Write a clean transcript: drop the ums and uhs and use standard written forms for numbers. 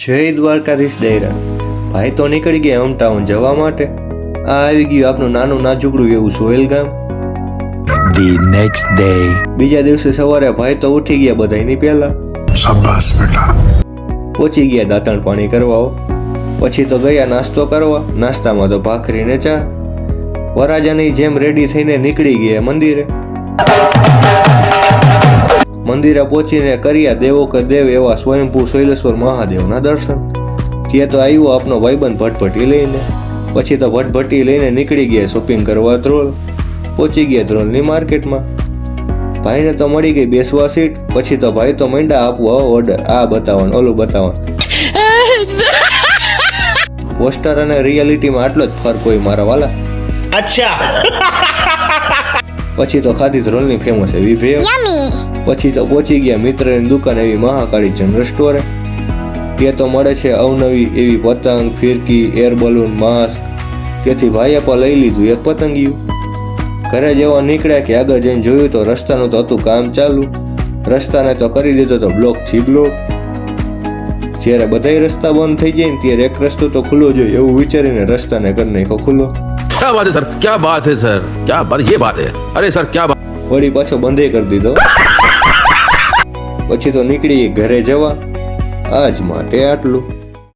જય દ્વારકાધીશ દૈરા ભાઈ તો નીકળી ગયા હોમટાઉન જવા માટે. આ આવી ગયું આપનું નાનું નાજુકડું એવું સોહેલ ગામ. The next day. બીજા દિવસે સવારે ભાઈ તો ઉઠી ગયા બધાયની પહેલા. શાબાશ બેટા. પહોંચી ગયા દાંતણ પાણી કરવા. પછી તો ગયા નાસ્તો કરવા. નાસ્તામાં તો ભાખરી ને ચા. વરાજાની જેમ રેડી થઈને નીકળી ગયા મંદિરે. મંદિરે પહોંચીને કર્યા દેવો કે દેવ એવા સ્વયંભૂ શૈલેશ્વર મહાદેવના દર્શન. ત્યાં તો આવ્યો આપનો ભાઈબંધ ભટભટી લઈને. પછી તો ભટભટી લઈને નીકળી ગયા શોપિંગ કરવા ધ્રોલ. પહોંચી ગયા ધ્રોલની માર્કેટમાં. ભાઈને તો મળી ગઈ બેસવા સીટ. પછી તો ભાઈ તો માંડ્યા આપવા ઓર્ડર, આ બતાવવાનું ઓલું બતાવવાનું. પોસ્ટર અને રિયાલિટીમાં આટલો જ ફરક હોય મારા વાલા. અચ્છા. પછી તો ખાધી ધ્રોલની ફેમસ એવી ભેળ. પછી તો પહોંચી ગયા મિત્રની દુકાન એવી મહાકાળી જનરલ સ્ટોરે. ત્યાં તો મળે છે અવનવી એવી પતંગ, ફિરકી, એર બલૂન, માસ્ક. તેથી ભાઈએ પણ લઈ લીધું એક પતંગિયું. ઘરે જેવા નીકળ્યા કે આગળ જઈને જોયું તો રસ્તાનું તો હતું કામ ચાલુ. રસ્તાને તો કરી દીધો તો બ્લોકથી બ્લોક. જ્યારે બધાય રસ્તા બંધ થઈ જાય ને ત્યારે એક રસ્તો તો ખુલ્લો જોઈએ એવું વિચારીને રસ્તાને કરી નાખ્યો ખુલ્લો. क्या बात है सर, क्या बात है सर, क्या बात, ये बात है, अरे सर क्या बात. વળી પાછો બંધ કરી દીધો. પછી તો નીકળી ઘરે જવા. આજ માટે આટલું.